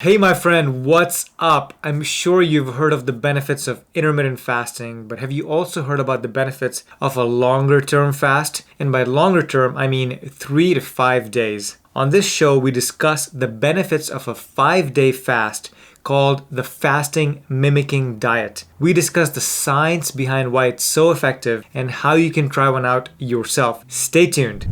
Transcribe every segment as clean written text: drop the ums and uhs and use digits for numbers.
Hey, my friend, what's up? I'm sure you've heard of the benefits of intermittent fasting, but have you also heard about the benefits of a longer term fast? And by longer term, I mean 3 to 5 days. On this show, we discuss the benefits of a 5 day fast called the fasting mimicking diet. We discuss the science behind why it's so effective and how you can try one out yourself. Stay tuned.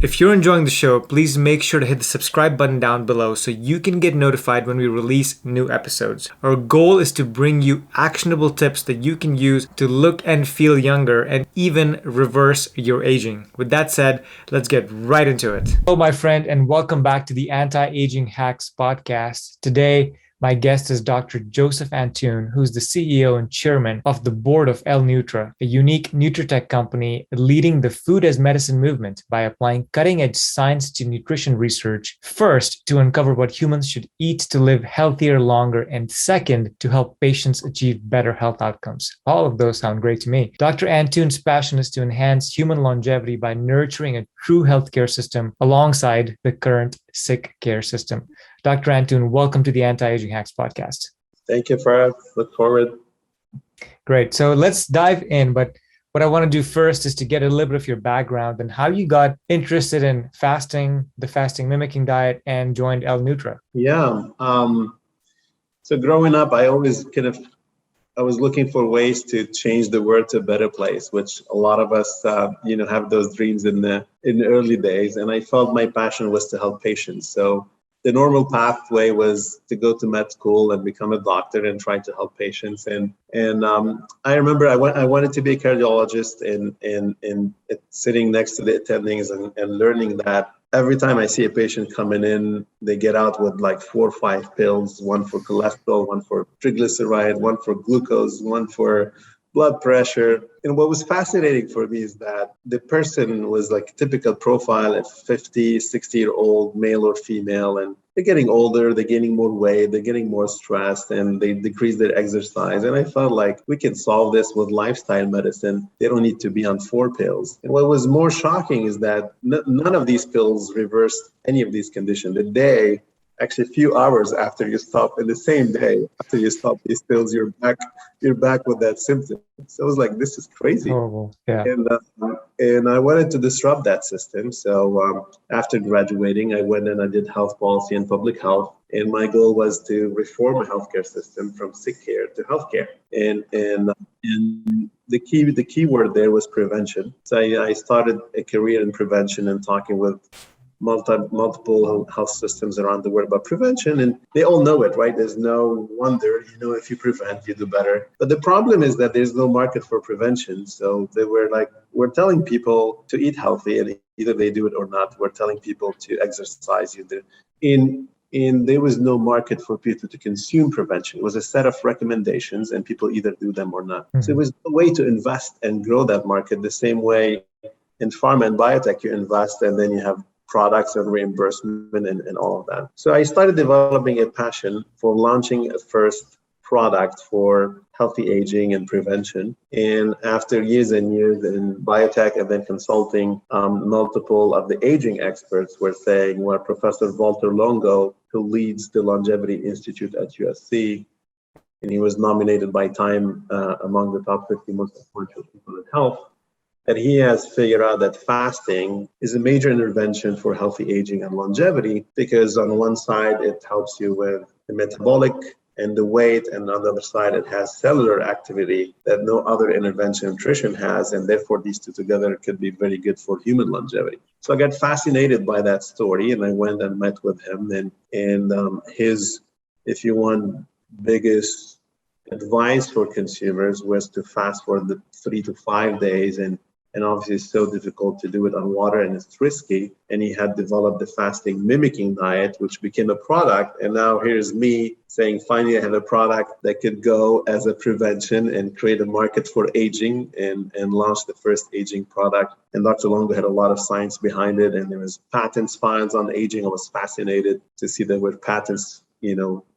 If you're enjoying the show, please make sure to hit the subscribe button down below so you can get notified when we release new episodes. Our goal is to bring you actionable tips that you can use to look and feel younger and even reverse your aging. With that said, let's get right into it. Hello, my friend, and welcome back to the Anti-Aging Hacks podcast. Today, my guest is Dr. Joseph Antoun, who's the CEO and chairman of the Board of L-Nutra, a unique Nutri-tech company leading the food as medicine movement by applying cutting-edge science to nutrition research, first, to uncover what humans should eat to live healthier longer, and second, to help patients achieve better health outcomes. All of those sound great to me. Dr. Antoun's passion is to enhance human longevity by nurturing a true healthcare system alongside the current sick care system. Dr. Antoun, welcome to the Anti-Aging Hacks podcast. Thank you, Faraz. Look forward. Great. So let's dive in. But what I want to do first is to get a little bit of your background and how you got interested in fasting, the fasting mimicking diet, and joined L-Nutra. Yeah. So growing up, I always I was looking for ways to change the world to a better place, which a lot of us, have those dreams in the early days. And I felt my passion was to help patients. So the normal pathway was to go to med school and become a doctor and try to help patients. And I remember I wanted to be a cardiologist and sitting next to the attendings and learning that every time I see a patient coming in, they get out with like 4 or 5 pills, one for cholesterol, one for triglyceride, one for glucose, one for blood pressure. And what was fascinating for me is that the person was like a typical profile at 50, 60-year-old male or female, and they're getting older, they're gaining more weight, they're getting more stressed, and they decrease their exercise. And I felt like we can solve this with lifestyle medicine. They don't need to be on 4 pills. And what was more shocking is that none of these pills reversed any of these conditions. Actually, a few hours after you stop, in the same day after you stop these pills, you're back with that symptom. So I was like, this is crazy. Horrible. Yeah. And I wanted to disrupt that system. So after graduating, I went and I did health policy and public health. And my goal was to reform a healthcare system from sick care to healthcare. And the key word there was prevention. So I started a career in prevention and talking with multiple health systems around the world about prevention, and they all know it, right? There's no wonder, if you prevent, you do better. But the problem is that there's no market for prevention. So they were like, we're telling people to eat healthy, and either they do it or not. We're telling people to exercise, and there was no market for people to consume prevention. It was a set of recommendations, and people either do them or not. So it was a way to invest and grow that market the same way in pharma and biotech you invest, and then you have products and reimbursement and all of that. So I started developing a passion for launching a first product for healthy aging and prevention. And after years and years in biotech and then consulting, multiple of the aging experts were saying, well, Professor Valter Longo, who leads the Longevity Institute at USC, and he was nominated by Time among the top 50 most influential people in health, that he has figured out that fasting is a major intervention for healthy aging and longevity, because on one side, it helps you with the metabolic and the weight, and on the other side, it has cellular activity that no other intervention nutrition has, and therefore these two together could be very good for human longevity. So I got fascinated by that story, and I went and met with him, and his, if you want, biggest advice for consumers was to fast for the 3 to 5 days, and obviously it's so difficult to do it on water and it's risky. And he had developed the fasting mimicking diet, which became a product. And now here's me saying, finally, I have a product that could go as a prevention and create a market for aging and launch the first aging product. And Dr. Longo had a lot of science behind it. And there was patents filed on aging. I was fascinated to see there were patents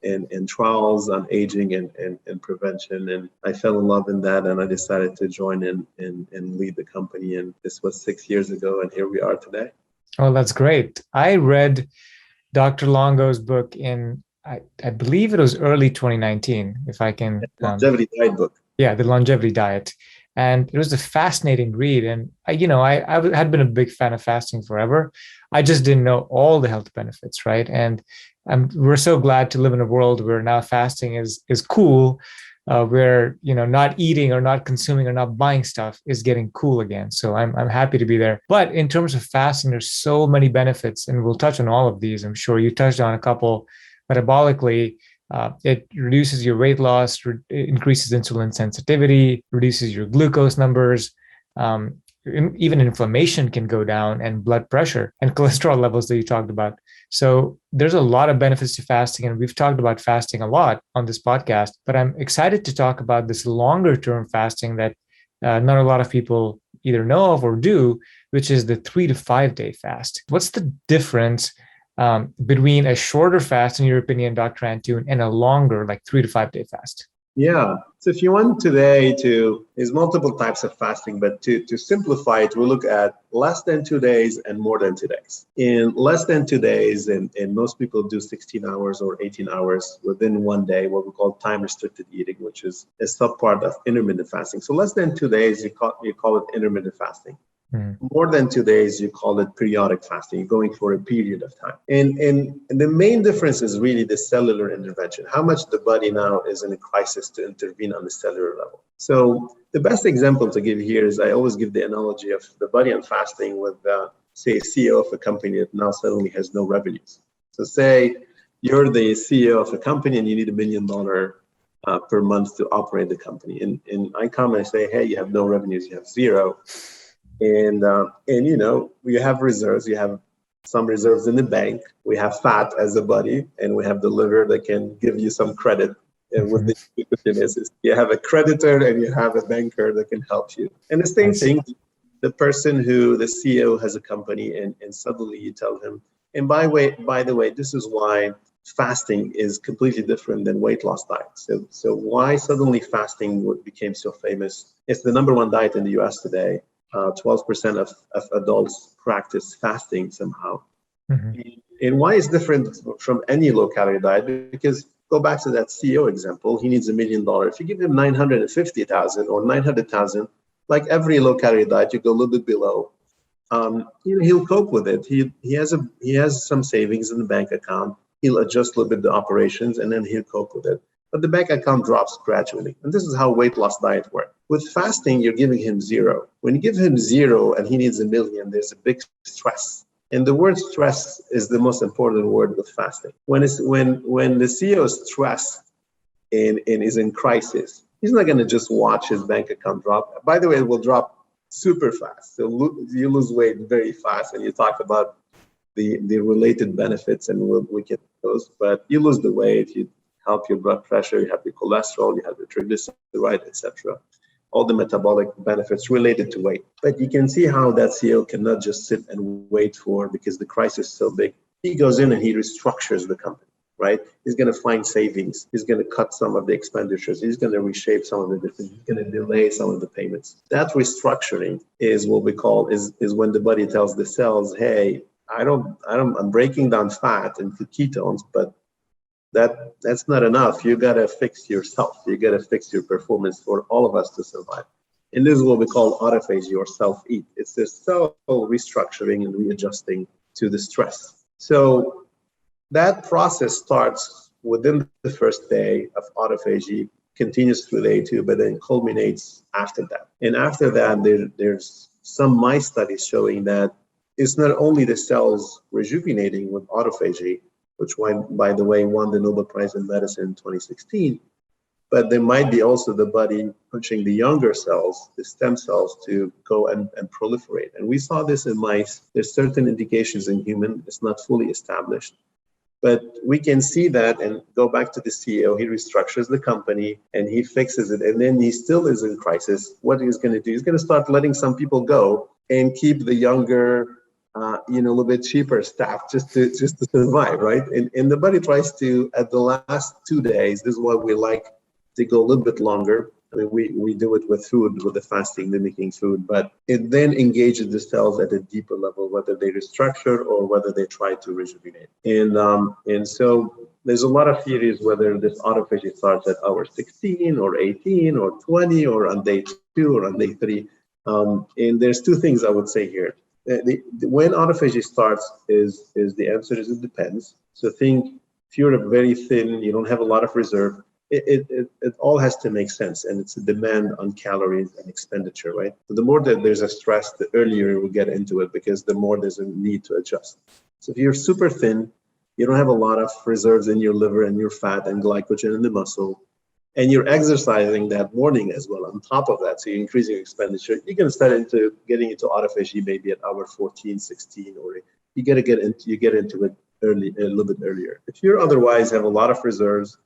and trials on aging and prevention. And I fell in love in that, and I decided to join in and lead the company. And this was 6 years ago, and here we are today. Oh, that's great. I read Dr. Longo's book I believe it was early 2019, if I can, Longevity diet book. yeah, the longevity diet. And it was a fascinating read. And had been a big fan of fasting forever. I just didn't know all the health benefits, right? And we're so glad to live in a world where now fasting is cool, where not eating or not consuming or not buying stuff is getting cool again. So I'm happy to be there. But in terms of fasting, there's so many benefits, and we'll touch on all of these. I'm sure you touched on a couple. Metabolically, it reduces your weight loss, increases insulin sensitivity, reduces your glucose numbers. Even inflammation can go down, and blood pressure and cholesterol levels that you talked about. So there's a lot of benefits to fasting, and we've talked about fasting a lot on this podcast. But I'm excited to talk about this longer term fasting that not a lot of people either know of or do, which is the 3 to 5 day fast. What's the difference between a shorter fast, in your opinion, Dr. Antoun, and a longer, like 3 to 5 day fast? Yeah. So if you want today there's multiple types of fasting, but to simplify it, we'll look at less than 2 days and more than 2 days. In less than 2 days, and most people do 16 hours or 18 hours within one day, what we call time restricted eating, which is a subpart of intermittent fasting. So less than 2 days, you call it intermittent fasting. More than 2 days, you call it periodic fasting. You're going for a period of time. And the main difference is really the cellular intervention, how much the body now is in a crisis to intervene on the cellular level. So the best example to give here is I always give the analogy of the body on fasting with, say, a CEO of a company that now suddenly has no revenues. So say you're the CEO of a company and you need $1 million per month to operate the company. And I come and I say, hey, you have no revenues, you have zero. And we have reserves. You have some reserves in the bank. We have fat as a body, and we have the liver that can give you some credit. And with the is you have a creditor and you have a banker that can help you. And the same thing, the CEO has a company, and suddenly you tell him, and by the way, this is why fasting is completely different than weight loss diets. So why suddenly fasting became so famous? It's the number one diet in the US today. 12% of adults practice fasting somehow. And why it's different from any low-calorie diet? Because go back to that CEO example, he needs $1 million. If you give him 950,000 or 900,000, like every low-calorie diet, you go a little bit below. He'll cope with it. He has some savings in the bank account. He'll adjust a little bit the operations, and then he'll cope with it. But the bank account drops gradually. And this is how weight loss diet works. With fasting, you're giving him zero. When you give him zero and he needs $1 million, there's a big stress. And the word stress is the most important word with fasting. When the CEO is stressed and is in crisis, he's not going to just watch his bank account drop. By the way, it will drop super fast. So you lose weight very fast. And you talk about the related benefits, and we get those. But you lose the weight, you help your blood pressure, you have your cholesterol, you have your triglyceride, etc. All the metabolic benefits related to weight. But you can see how that CEO cannot just sit and wait because the crisis is so big. He goes in and he restructures the company, right? He's going to find savings. He's going to cut some of the expenditures. He's going to reshape some of the different. He's going to delay some of the payments. That restructuring is what we call is when the body tells the cells, hey, I'm breaking down fat into ketones, but that's not enough. You got to fix yourself. You got to fix your performance for all of us to survive. And this is what we call autophagy or self-eat. It's this cell restructuring and readjusting to the stress. So that process starts within the first day of autophagy, continues through day 2, but then culminates after that. And after that, there's some mice studies showing that it's not only the cells rejuvenating with autophagy, which, by the way, won the Nobel Prize in Medicine in 2016. But there might be also the body pushing the younger cells, the stem cells, to go and proliferate. And we saw this in mice. There's certain indications in human. It's not fully established. But we can see that and go back to the CEO. He restructures the company and he fixes it. And then he still is in crisis. What he's going to do, he's going to start letting some people go and keep the younger, a little bit cheaper staff just to survive, right? And the body tries to, at the last 2 days, this is what we like to go a little bit longer. I mean, we do it with food, with the fasting mimicking food, but it then engages the cells at a deeper level, whether they restructure or whether they try to rejuvenate. And so there's a lot of theories whether this autophagy starts at hour 16 or 18 or 20 or on day 2 or on day 3. And there's two things I would say here. When autophagy starts is the answer is it depends. So think if you're very thin, you don't have a lot of reserve, it all has to make sense, and it's a demand on calories and expenditure, right? So the more that there's a stress, the earlier we get into it, because the more there's a need to adjust. So if you're super thin, you don't have a lot of reserves in your liver and your fat and glycogen in the muscle, and you're exercising that morning as well on top of that, so you're increasing your expenditure, you can start into getting into autophagy maybe at hour 14, 16, or you get into it early, a little bit earlier. If you otherwise have a lot of reserves,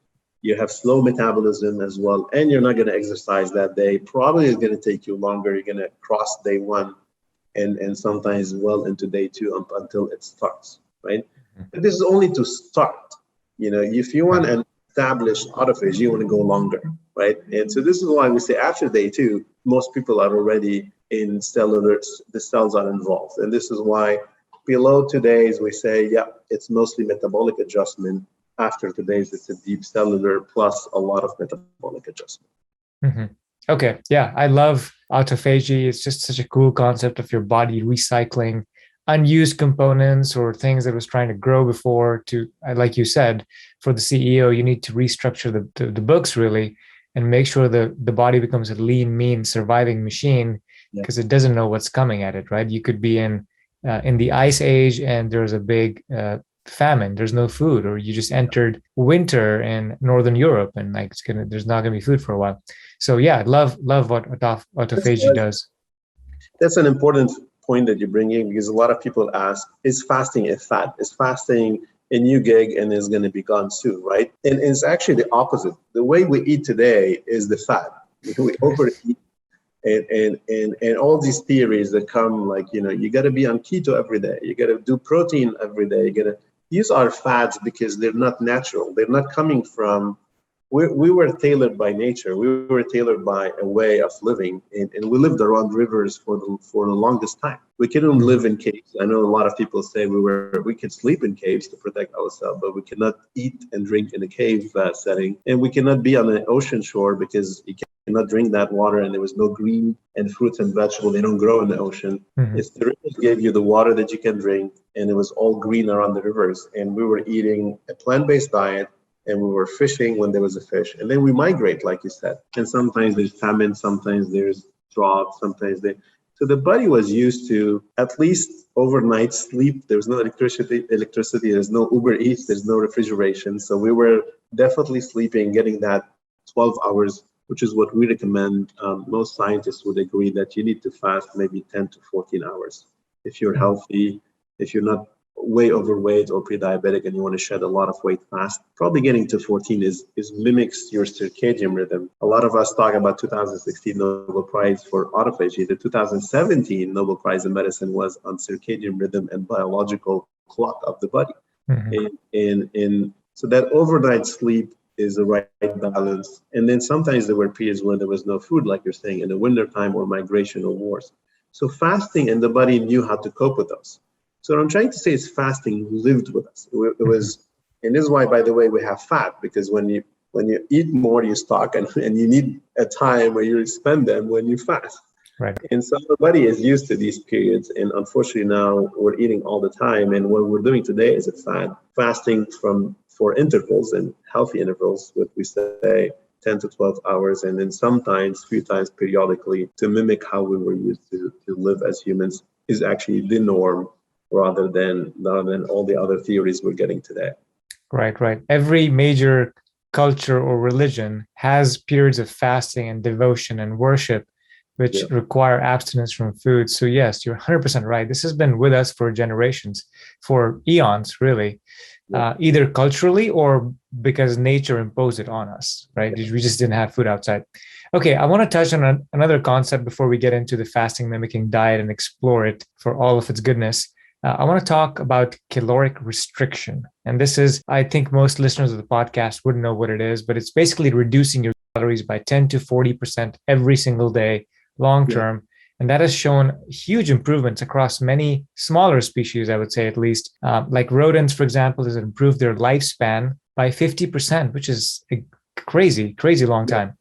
you have slow metabolism as well, and you're not going to exercise that day, probably it's going to take you longer. You're going to cross day 1 and sometimes well into day 2 until it starts, right? But this is only to start. If you want an established autophagy, you want to go longer, right? And so this is why we say after day 2, most people are already in cellular, the cells are involved. And this is why below 2 days, we say, yeah, it's mostly metabolic adjustment. After 2 days, it's a deep cellular plus a lot of metabolic adjustment. Mm-hmm. Okay. Yeah. I love autophagy. It's just such a cool concept of your body recycling unused components or things that was trying to grow before to, like you said, for the CEO, you need to restructure the books really and make sure the body becomes a lean, mean, surviving machine because it doesn't know what's coming at it, right? You could be in the ice age and there's a big famine, there's no food, or you just entered winter in Northern Europe and like there's not gonna be food for a while. So yeah, I love what autophagy does. That's an important point that you're bringing, because a lot of people ask, is fasting a fad? Is fasting a new gig and is going to be gone soon, right? And it's actually the opposite. The way we eat today is the fad. We overeat, and all these theories that come like, you got to be on keto every day. You got to do protein every day. You got to, these are fads because they're not natural. They're not coming from, we were tailored by nature. We were tailored by a way of living, and we lived around rivers for the longest time. We couldn't live in caves. I know a lot of people say we could sleep in caves to protect ourselves, but we cannot eat and drink in a cave setting, and we cannot be on an ocean shore because you cannot drink that water, and there was no green and fruits and vegetables. They don't grow in the ocean. It's the rivers gave you the water that you can drink, and it was all green around the rivers. And we were eating a plant-based diet, and we were fishing when there was a fish. And then we migrate, like you said. And sometimes there's famine, sometimes there's drought, so the body was used to at least overnight sleep. There was no electricity, there's no Uber Eats, there's no refrigeration. So we were definitely sleeping, getting that 12 hours, which is what we recommend. Most scientists would agree that you need to fast maybe 10 to 14 hours. If you're healthy, if you're not way overweight or pre-diabetic and you want to shed a lot of weight fast, probably getting to 14 is mimics your circadian rhythm. A lot of us talk about 2016 Nobel Prize for autophagy. The 2017 Nobel Prize in Medicine was on circadian rhythm and biological clock of the body. And so that overnight sleep is the right balance. And then sometimes there were periods when there was no food, like you're saying, in the wintertime or migration or wars. So fasting, and the body knew how to cope with those. So what I'm trying to say is fasting lived with us. It was, and this is why, by the way, we have fat, because when you eat more, you stock, and you need a time where you spend them when you fast. Right. And so the body is used to these periods, and unfortunately now we're eating all the time. And what we're doing today is a fasting for intervals and healthy intervals, what we say 10 to 12 hours, and then sometimes, few times periodically, to mimic how we were used to live as humans, is actually the norm, rather than all the other theories we're getting today. Right. Every major culture or religion has periods of fasting and devotion and worship, which require abstinence from food. So yes, you're 100% right. This has been with us for generations, for eons, really, either culturally or because nature imposed it on us, right? We just didn't have food outside. Okay, I want to touch on another concept before we get into the fasting mimicking diet and explore it for all of its goodness. I want to talk about caloric restriction. And this is, I think most listeners of the podcast wouldn't know what it is, but it's basically reducing your calories by 10 to 40% every single day, long term. And that has shown huge improvements across many smaller species, I would say at least. Like rodents, for example, has improved their lifespan by 50%, which is a crazy, crazy long time.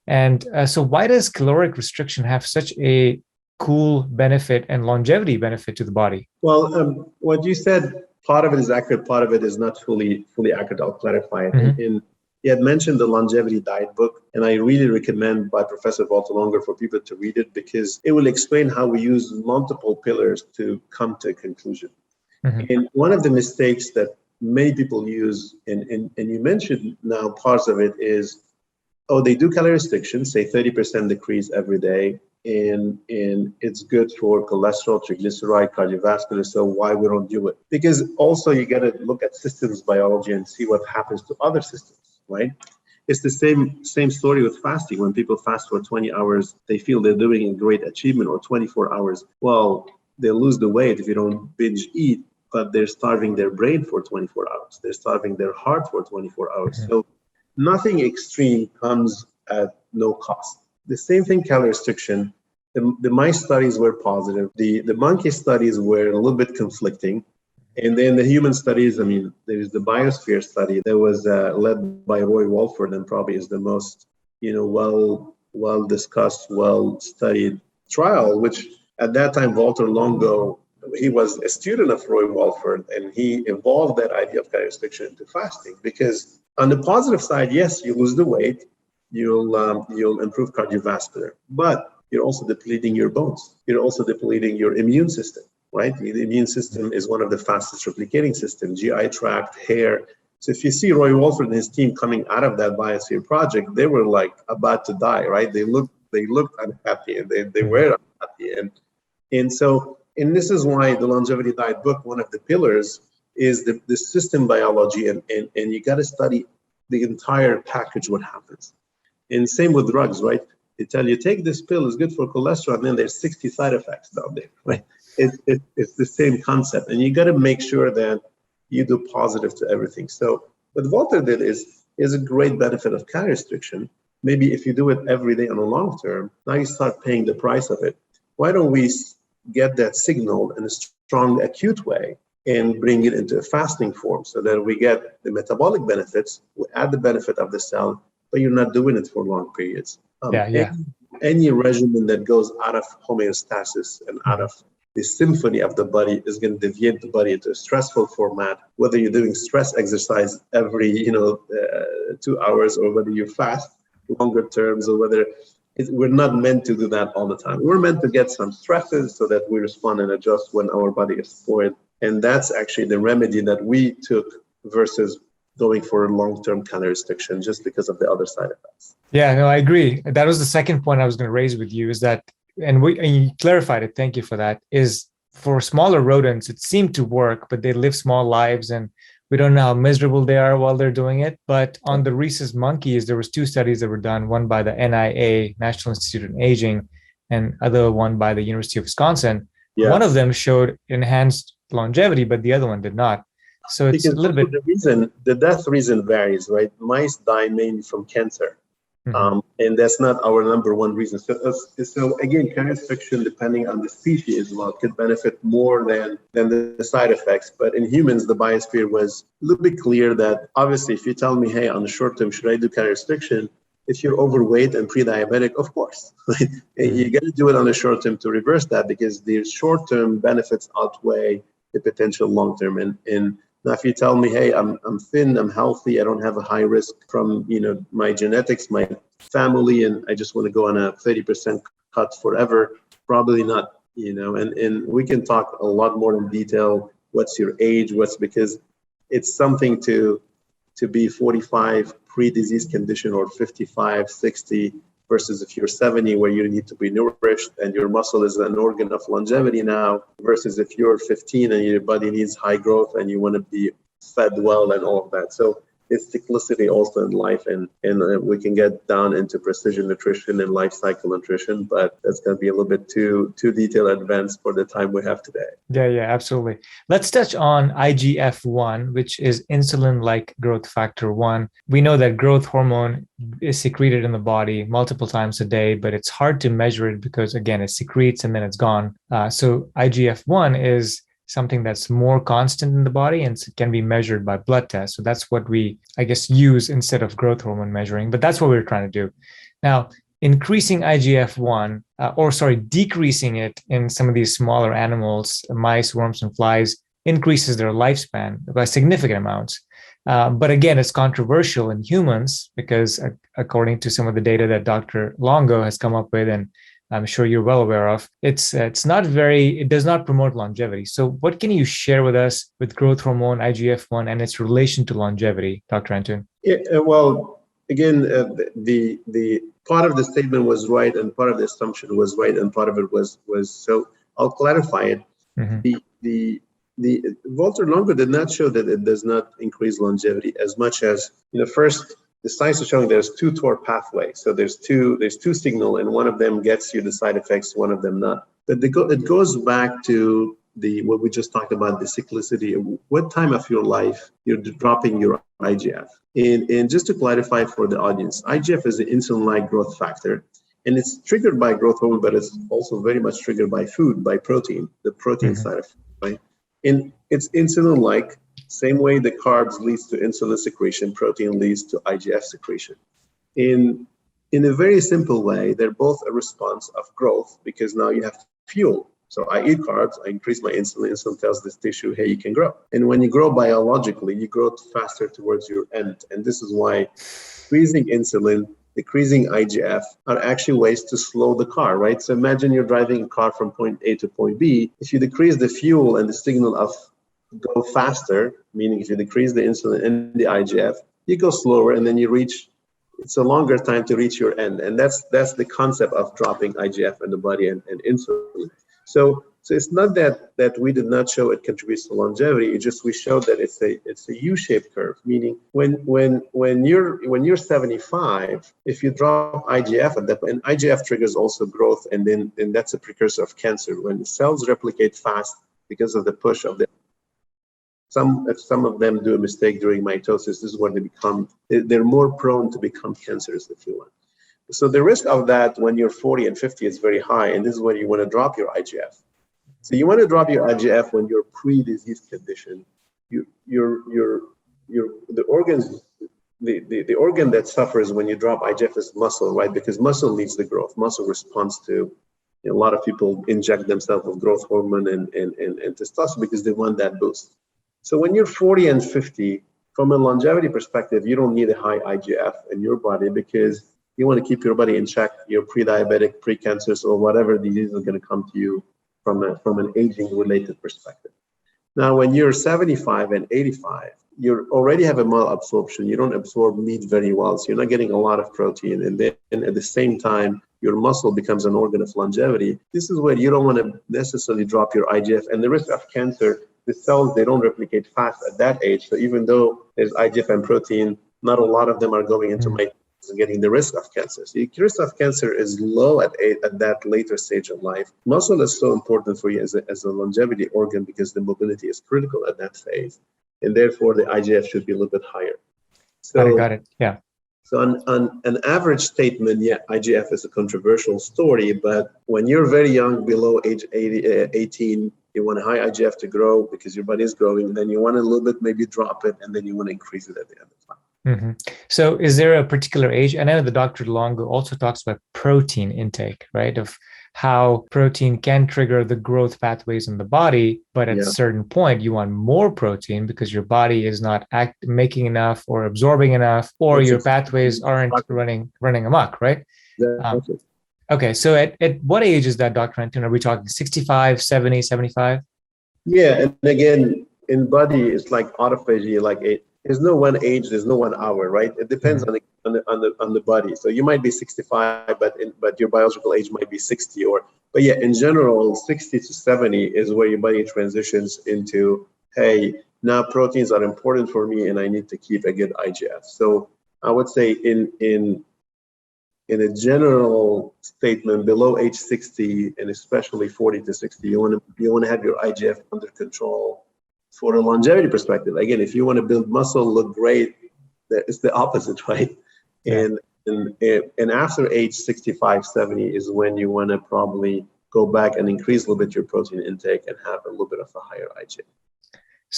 And so why does caloric restriction have such a cool benefit and longevity benefit to the body? Well, what you said, part of it is accurate, part of it is not fully accurate. I'll clarify it. Mm-hmm. You had mentioned the longevity diet book, and I really recommend by Professor Valter Longo for people to read it because it will explain how we use multiple pillars to come to a conclusion. Mm-hmm. And one of the mistakes that many people use, and you mentioned now parts of it is, they do calorie restriction, say 30% decrease every day, and it's good for cholesterol, triglyceride, cardiovascular, so why we don't do it? Because also you got to look at systems biology and see what happens to other systems. Right? It's the same story with fasting. When people fast for 20 hours, they feel they're doing a great achievement, or 24 hours. Well, they lose the weight if you don't binge eat, but they're starving their brain for 24 hours. They're starving their heart for 24 hours. Mm-hmm. So nothing extreme comes at no cost. The same thing, calorie restriction. The mice studies were positive. The monkey studies were a little bit conflicting. And then the human studies, there's the biosphere study that was led by Roy Walford, and probably is the most, well discussed, well studied trial, which at that time, Valter Longo, he was a student of Roy Walford, and he evolved that idea of calorie restriction into fasting. Because on the positive side, yes, you lose the weight, you'll improve cardiovascular, but you're also depleting your bones. You're also depleting your immune system. Right? The immune system is one of the fastest replicating systems, GI tract, hair. So if you see Roy Walford and his team coming out of that biosphere project, they were like about to die, right? They looked unhappy, and they were unhappy. And this is why the longevity diet book, one of the pillars is the system biology, and you got to study the entire package, what happens. And same with drugs, right? They tell you, take this pill, it's good for cholesterol, and then there's 60 side effects down there, right? It's the same concept, and you got to make sure that you do positive to everything. So what Valter did is a great benefit of calorie restriction. Maybe if you do it every day on a long term, now you start paying the price of it. Why don't we get that signal in a strong acute way and bring it into a fasting form so that we get the metabolic benefits, we add the benefit of the cell, but you're not doing it for long periods. Any regimen that goes out of homeostasis and out of the symphony of the body is going to deviate the body into a stressful format, whether you're doing stress exercise every 2 hours, or whether you fast longer terms, or whether we're not meant to do that all the time. We're meant to get some stresses so that we respond and adjust when our body is spoiled. And that's actually the remedy that we took versus going for a long-term calorie restriction just because of the other side effects. Yeah, no, I agree. That was the second point I was going to raise with you, is that, and you clarified it, thank you for that, is for smaller rodents, it seemed to work, but they live small lives, and we don't know how miserable they are while they're doing it. But on the rhesus monkeys, there was 2 studies that were done, one by the NIA, National Institute on Aging, and other one by the University of Wisconsin. Yes. One of them showed enhanced longevity, but the other one did not. So it's because a little bit... The death reason varies, right? Mice die mainly from cancer. Mm-hmm. And that's not our number one reason. So again, calorie restriction, depending on the species, could benefit more than the side effects. But in humans, the biosphere was a little bit clear that obviously, if you tell me, hey, on the short term, should I do calorie restriction? If you're overweight and pre-diabetic, of course, right? Mm-hmm. You got to do it on the short term to reverse that, because the short term benefits outweigh the potential long term. And now, if you tell me, hey, I'm thin, I'm healthy, I don't have a high risk from my genetics, my family, and I just want to go on a 30% cut forever, probably not. And we can talk a lot more in detail. What's your age? Because it's something to be 45 pre-disease condition, or 55, 60, versus if you're 70, where you need to be nourished and your muscle is an organ of longevity now, versus if you're 15 and your body needs high growth and you want to be fed well and all of that. So it's cyclicity also in life, and we can get down into precision nutrition and life cycle nutrition, but that's going to be a little bit too detailed advanced for the time we have today. Yeah, absolutely. Let's touch on IGF-1, which is insulin-like growth factor 1. We know that growth hormone is secreted in the body multiple times a day, but it's hard to measure it because, again, it secretes and then it's gone. So IGF-1 is something that's more constant in the body and can be measured by blood tests. So that's what we, I guess, use instead of growth hormone measuring, but that's what we're trying to do. Now, increasing IGF-1, decreasing it in some of these smaller animals, mice, worms, and flies, increases their lifespan by significant amounts. But again, it's controversial in humans because according to some of the data that Dr. Longo has come up with, and I'm sure you're well aware of, it does not promote longevity. So what can you share with us with growth hormone, IGF-1, and its relation to longevity, Dr. Antoun? Yeah, well, again, the part of the statement was right, and part of the assumption was right, and part of it was so I'll clarify it. Mm-hmm. The Valter Longo did not show that it does not increase longevity as much as, first, the science is showing there's two TOR pathways. So there's two signal, and one of them gets you the side effects, one of them not. But it goes back to what we just talked about, the cyclicity. What time of your life you're dropping your IGF? And just to clarify for the audience, IGF is an insulin-like growth factor, and it's triggered by growth hormone, but it's also very much triggered by food, by protein, the protein mm-hmm. side of it, right? And it's insulin-like. Same way the carbs leads to insulin secretion, protein leads to IGF secretion. In a very simple way, they're both a response of growth because now you have fuel. So I eat carbs, I increase my insulin, insulin tells this tissue, hey, you can grow. And when you grow biologically, you grow faster towards your end. And this is why increasing insulin, decreasing IGF are actually ways to slow the car, right? So imagine you're driving a car from point A to point B. If you decrease the fuel and the signal of go faster, meaning if you decrease the insulin and the IGF, you go slower, and then it's a longer time to reach your end. And that's the concept of dropping IGF in the body and insulin. So it's not that we did not show it contributes to longevity. It's just we showed that it's a U-shaped curve, meaning when you're 75, if you drop IGF at that point, and IGF triggers also growth, and then that's a precursor of cancer. When the cells replicate fast because of the push of the if some of them do a mistake during mitosis, this is where they're more prone to become cancerous, if you want. So the risk of that when you're 40 and 50 is very high, and this is when you want to drop your IGF. So you want to drop your IGF when you're pre-disease condition. The organ that suffers when you drop IGF is muscle, right? Because muscle needs the growth. Muscle responds to, a lot of people inject themselves with growth hormone and testosterone because they want that boost. So when you're 40 and 50, from a longevity perspective, you don't need a high IGF in your body because you want to keep your body in check. You're pre-diabetic, pre-cancerous, or whatever disease is going to come to you from an aging-related perspective. Now, when you're 75 and 85, you already have a malabsorption. You don't absorb meat very well, so you're not getting a lot of protein. And then at the same time, your muscle becomes an organ of longevity. This is where you don't want to necessarily drop your IGF. And the risk of cancer, the cells, they don't replicate fast at that age. So even though there's IGF and protein, not a lot of them are going into mitosis and getting the risk of cancer. So the risk of cancer is low at that later stage of life. Muscle is so important for you as a longevity organ because the mobility is critical at that phase. And therefore, the IGF should be a little bit higher. So, got it. Yeah. So on an average statement, yeah, IGF is a controversial story, but when you're very young, below age 18, you want a high IGF to grow because your body is growing, then you want a little bit maybe drop it, and then you want to increase it at the end of time. Mm-hmm. So is there a particular age? I know the Dr. Longo also talks about protein intake, right? Of how protein can trigger the growth pathways in the body, but at a certain point, you want more protein because your body is not making enough or absorbing enough, or your pathways aren't running amok, right? Okay, so at what age is that, Dr. Antoun? Are we talking 65, 70, 75? Yeah, and again, in body, it's like autophagy, there's no one age, there's no 1 hour, right? It depends on the body. So you might be 65, but your biological age might be 60, but yeah, in general, 60 to 70 is where your body transitions into, hey, now proteins are important for me and I need to keep a good IGF. So I would say in a general statement, below age 60 and especially 40 to 60, you want to have your IGF under control for a longevity perspective. Again, if you want to build muscle, look great, it's the opposite, right? Yeah. And after age 65, 70 is when you want to probably go back and increase a little bit your protein intake and have a little bit of a higher IGF.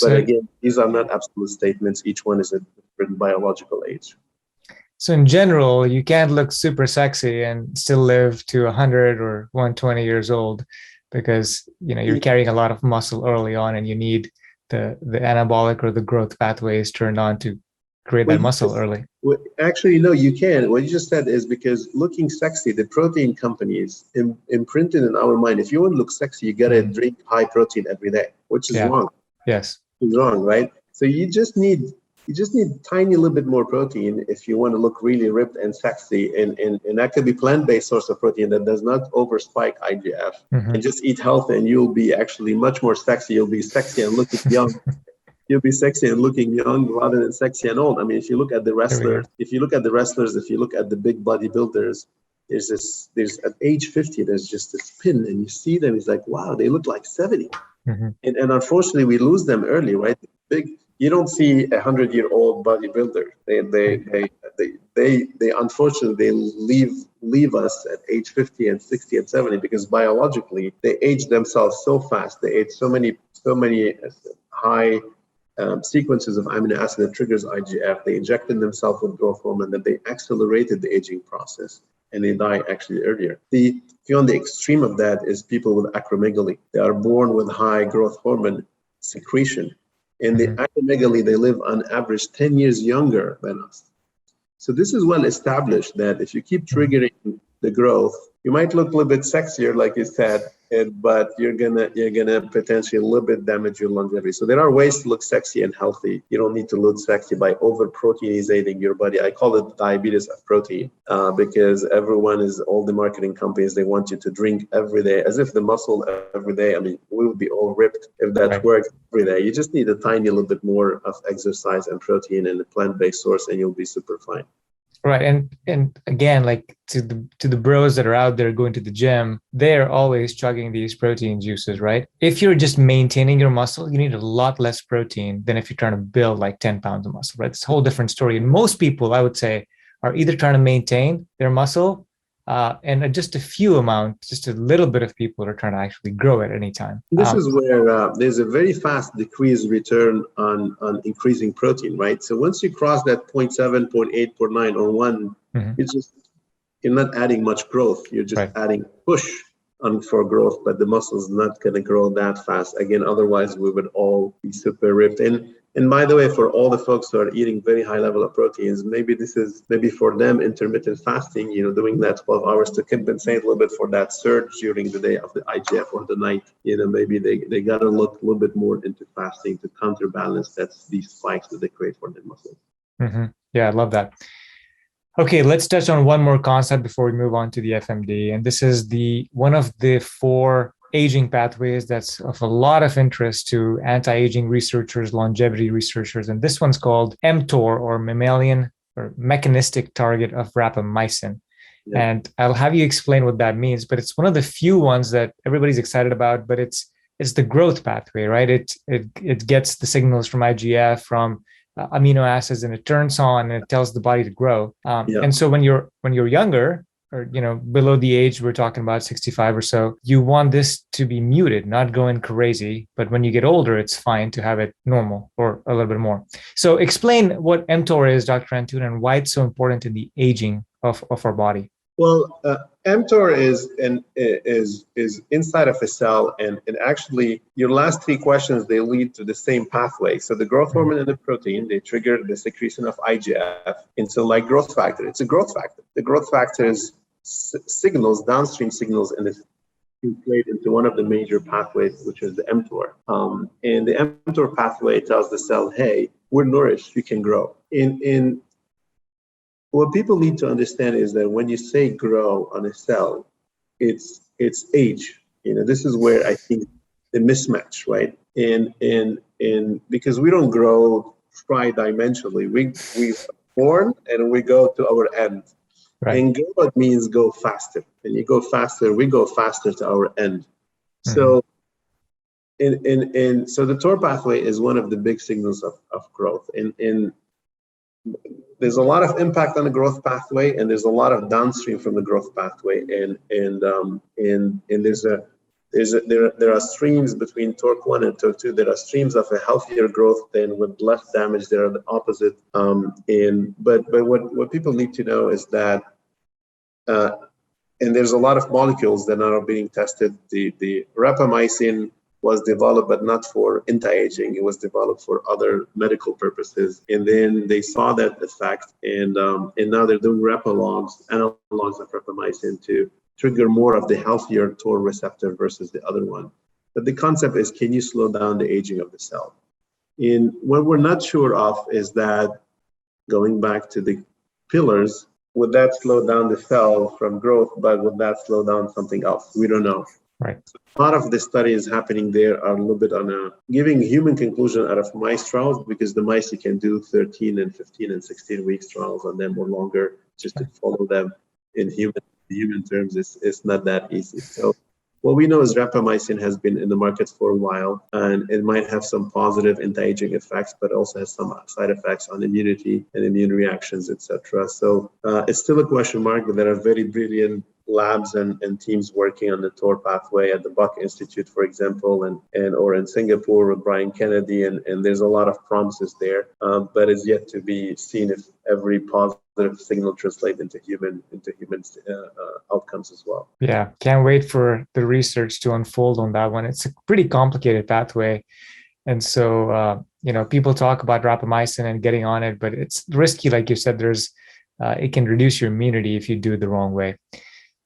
But again, these are not absolute statements. Each one is a different biological age. So in general, you can't look super sexy and still live to 100 or 120 years old because, you're carrying a lot of muscle early on and you need the anabolic or the growth pathways turned on to create that muscle early. Actually, no, you can. What you just said is because looking sexy, the protein companies imprinted in our mind, if you want to look sexy, you got to drink high protein every day, which is wrong. Yes. It's wrong, right? So you just need tiny little bit more protein if you want to look really ripped and sexy, and that could be plant-based source of protein that does not overspike IGF. And just eat healthy and you'll be actually much more sexy. You'll be sexy and looking young. You'll be sexy and looking young rather than sexy and old. I mean, if you look at the wrestlers, if you look at the big bodybuilders, there's at age 50, there's just this pin and you see them, it's like, wow, they look like 70. And unfortunately we lose them early, right? You don't see 100-year-old bodybuilder. They unfortunately leave us at age 50 and 60 and 70 because biologically they age themselves so fast. They age so many high sequences of amino acid that triggers IGF. They injected themselves with growth hormone that they accelerated the aging process and they die actually earlier. If you're on the extreme of that is people with acromegaly. They are born with high growth hormone secretion. And the acromegaly, they live on average 10 years younger than us. So this is well established that if you keep triggering the growth, you might look a little bit sexier, like you said, but you're gonna potentially a little bit damage your longevity. So there are ways to look sexy and healthy. You don't need to look sexy by over proteinizating your body. I call it diabetes of protein because all the marketing companies, they want you to drink every day as if the muscle every day. I mean, we would be all ripped if that worked every day. You just need a tiny little bit more of exercise and protein and a plant-based source, and you'll be super fine. Right. And again, like to the bros that are out there going to the gym, they're always chugging these protein juices, right? If you're just maintaining your muscle, you need a lot less protein than if you're trying to build like 10 pounds of muscle, right? It's a whole different story. And most people, I would say, are either trying to maintain their muscle and just a little bit of people are trying to actually grow at any time. This is where there's a very fast decreased return on increasing protein, right? So once you cross that 0.7, 0.8, 0.9, or 1, you're not adding much growth. You're just adding push for growth, but the muscle's not going to grow that fast. Again, otherwise we would all be super ripped. And by the way, for all the folks who are eating very high level of proteins, maybe for them intermittent fasting, doing that 12 hours to compensate a little bit for that surge during the day of the IGF or the night. Maybe they got to look a little bit more into fasting to counterbalance these spikes that they create for their muscles. Yeah, I love that. Okay, let's touch on one more concept before we move on to the FMD. And this is one of the 4 aging pathways that's of a lot of interest to anti-aging researchers, longevity researchers. And this one's called mTOR, or mammalian or mechanistic target of rapamycin. Yeah. And I'll have you explain what that means, but it's one of the few ones that everybody's excited about, but it's the growth pathway, right? It gets the signals from IGF, from amino acids, and it turns on and it tells the body to grow. And so when you're younger, or below the age we're talking about 65 or so, you want this to be muted, not going crazy. But when you get older, it's fine to have it normal or a little bit more. So explain what mTOR is, Dr. Antoun, and why it's so important in the aging of our body. Well, mTOR is inside of a cell, and actually your last 3 questions, they lead to the same pathway. So the growth hormone and the protein, they trigger the secretion of IGF into like growth factor. It's a growth factor. The growth factors signals, downstream signals, and it's played into one of the major pathways, which is the mTOR. And the mTOR pathway tells the cell, hey, we're nourished, you can grow. What people need to understand is that when you say grow on a cell, it's age. This is where I think the mismatch, right? And in because we don't grow tri-dimensionally. We born and we go to our end. Right. And go, it means go faster. And you go faster, we go faster to our end. Mm-hmm. So so the TOR pathway is one of the big signals of growth. And there's a lot of impact on the growth pathway, and there's a lot of downstream from the growth pathway. And there are streams between TORC1 and TORC2. There are streams of a healthier growth than with less damage. There are the opposite. But what people need to know is that, and there's a lot of molecules that are being tested. The rapamycin was developed, but not for anti-aging. It was developed for other medical purposes. And then they saw that effect, and now they're doing analogs of rapamycin to trigger more of the healthier TOR receptor versus the other one. But the concept is, can you slow down the aging of the cell? And what we're not sure of is that, going back to the pillars, would that slow down the cell from growth, but would that slow down something else? We don't know. Right. So a lot of the studies happening there are a little bit on giving human conclusion out of mice trials, because the mice, you can do 13 and 15 and 16 weeks trials on them or longer, just to follow them in human terms. It's not that easy. So what we know is rapamycin has been in the market for a while, and it might have some positive anti-aging effects, but also has some side effects on immunity and immune reactions, etc. So it's still a question mark, but there are very brilliant labs and teams working on the TOR pathway at the Buck Institute, for example, or in Singapore with Brian Kennedy, and there's a lot of promises there, but it's yet to be seen if every positive signal translates into human outcomes as well. Yeah, can't wait for the research to unfold on that one. It's a pretty complicated pathway, and so people talk about rapamycin and getting on it, but it's risky, like you said. It can reduce your immunity if you do it the wrong way.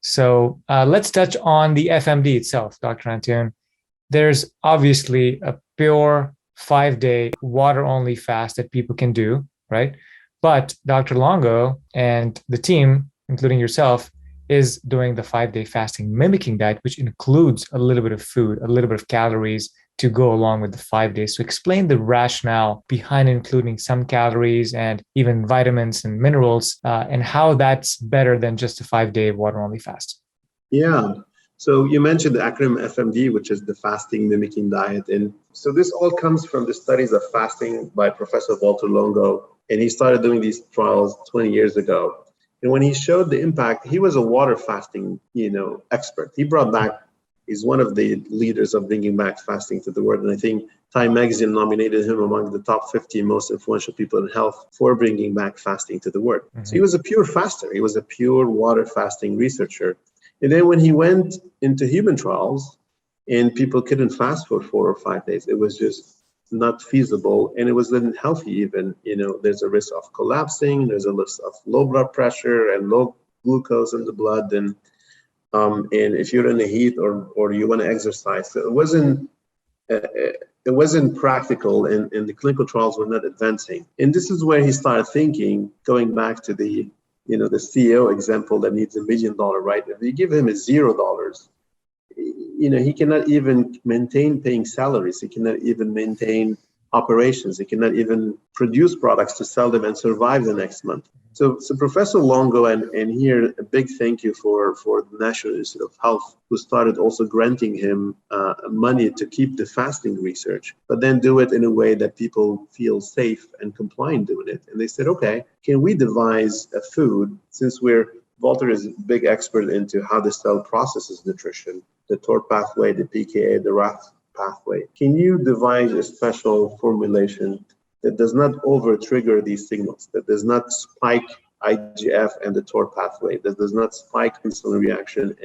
So let's touch on the FMD itself, Dr. Antoun. There's obviously a pure 5-day water-only fast that people can do, right? But Dr. Longo and the team, including yourself, is doing the 5-day fasting mimicking diet, which includes a little bit of food, a little bit of calories to go along with the 5 days. So explain the rationale behind including some calories and even vitamins and minerals, and how that's better than just a 5-day water-only fast. Yeah. So you mentioned the acronym FMD, which is the fasting mimicking diet. And so this all comes from the studies of fasting by Professor Valter Longo. And he started doing these trials 20 years ago. And when he showed the impact, he was a water fasting, expert. He's one of the leaders of bringing back fasting to the world. And I think Time Magazine nominated him among the top 50 most influential people in health for bringing back fasting to the world. Mm-hmm. So he was a pure faster. He was a pure water fasting researcher. And then when he went into human trials and people couldn't fast for 4 or 5 days, it was just not feasible. And it wasn't healthy even. There's a risk of collapsing. There's a risk of low blood pressure and low glucose in the blood. And if you're in the heat or you want to exercise, so it wasn't practical, and the clinical trials were not advancing. And this is where he started thinking, going back to the CEO example that needs $1 million, right? If you give him $0, he cannot even maintain paying salaries. He cannot even maintain operations. He cannot even produce products to sell them and survive the next month. So Professor Longo, and here a big thank you for the National Institute of Health, who started also granting him money to keep the fasting research, but then do it in a way that people feel safe and compliant doing it. And they said, okay, can we devise a food, since Valter is a big expert into how the cell processes nutrition, the TOR pathway, the PKA, the RAF pathway. Can you devise a special formulation that does not over-trigger these signals, that does not spike IGF and the TOR pathway, that does not spike insulin reaction,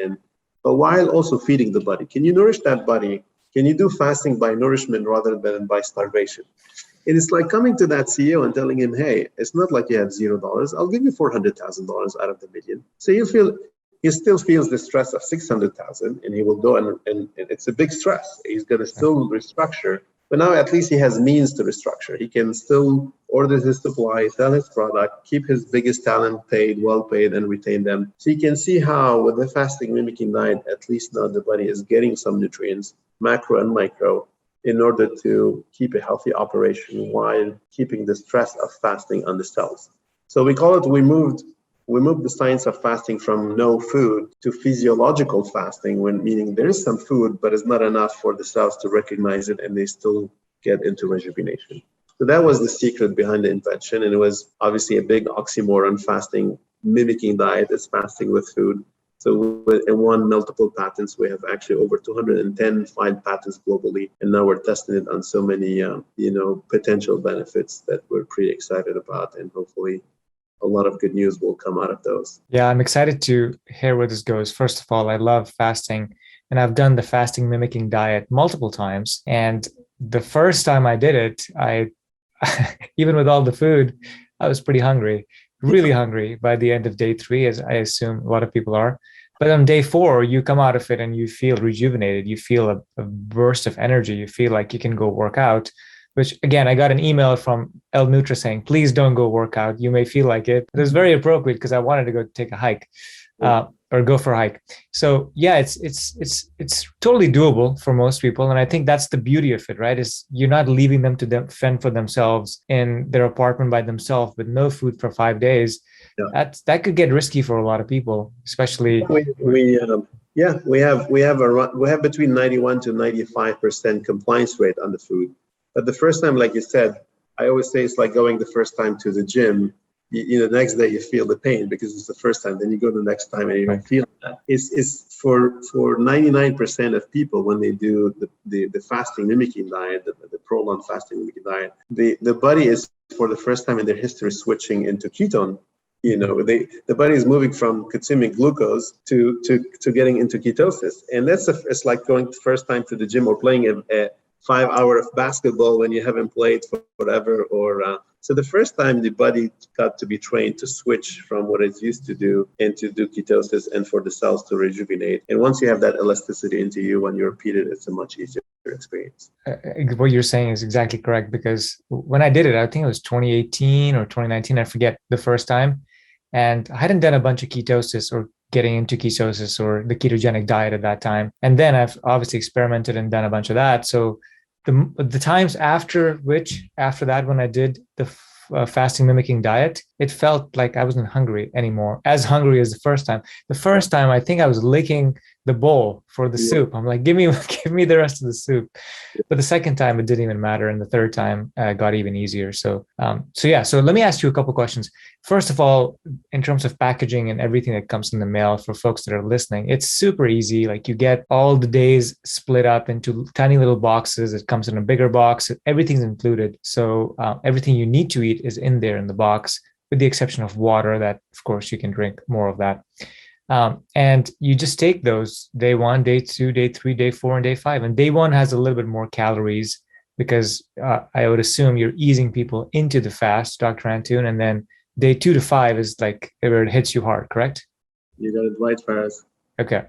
but while also feeding the body? Can you nourish that body? Can you do fasting by nourishment rather than by starvation? And it's like coming to that CEO and telling him, hey, it's not like you have $0. I'll give you $400,000 out of the million. So he still feels the stress of 600,000, and he will go and it's a big stress. He's going to still restructure, but now at least he has means to restructure. He can still order his supply, sell his product, keep his biggest talent well paid, and retain them. So you can see how with the fasting mimicking diet, at least now the body is getting some nutrients, macro and micro, in order to keep a healthy operation while keeping the stress of fasting on the cells. So we call it, we moved the science of fasting from no food to physiological fasting, when meaning there is some food, but it's not enough for the cells to recognize it and they still get into rejuvenation. So that was the secret behind the invention. And it was obviously a big oxymoron. Fasting, mimicking diet is fasting with food. So in won multiple patents. We have actually over 210 filed patents globally, and now we're testing it on so many, potential benefits that we're pretty excited about, and hopefully a lot of good news will come out of those. Yeah, I'm excited to hear where this goes. First of all, I love fasting, and I've done the fasting mimicking diet multiple times. And the first time I did it, I even with all the food, I was pretty hungry, really hungry by the end of day 3, as I assume a lot of people are. But on day 4, you come out of it and you feel rejuvenated. You feel a burst of energy. You feel like you can go work out, which again, I got an email from L-Nutra saying, please don't go work out. You may feel like it. It was very appropriate because I wanted to go take a hike. Or go for a hike. So yeah, it's totally doable for most people, and I think that's the beauty of it, right? Is you're not leaving them to fend for themselves in their apartment by themselves with no food for 5 days. Yeah. That could get risky for a lot of people, especially. We have between 91 to 95% compliance rate on the food, but the first time, like you said, I always say it's like going the first time to the gym. The next day you feel the pain because it's the first time. Then you go the next time and you don't feel that. It's for 99% of people when they do the fasting mimicking diet, the prolonged fasting mimicking diet, the body is for the first time in their history switching into ketone. The body is moving from consuming glucose to getting into ketosis, and it's like going the first time to the gym or playing a 5 hour of basketball when you haven't played for forever, so the first time the body got to be trained to switch from what it's used to do and to do ketosis and for the cells to rejuvenate. And once you have that elasticity into you, when you repeat it, it's a much easier experience. What you're saying is exactly correct, because when I did it, I think it was 2018 or 2019, I forget, the first time. And I hadn't done a bunch of ketosis or getting into ketosis or the ketogenic diet at that time. And then I've obviously experimented and done a bunch of that. So the times after that, when I did the fasting mimicking diet, it felt like I wasn't hungry anymore, as hungry as the first time. The first time, I think I was licking the bowl for the soup. I'm like, give me the rest of the soup. But the second time, it didn't even matter, and the third time got even easier. So let me ask you a couple questions. First of all, in terms of packaging and everything that comes in the mail, for folks that are listening, it's super easy. Like, you get all the days split up into tiny little boxes. It comes in a bigger box. Everything's included. So everything you need to eat is in there in the box, with the exception of water, that of course you can drink more of that. And you just take those day 1, day 2, day 3, day 4, and day 5. And day 1 has a little bit more calories because I would assume you're easing people into the fast, Dr. Antoun. And then day 2 to 5 is like where it hits you hard, correct? You got it right, Faraz. Okay.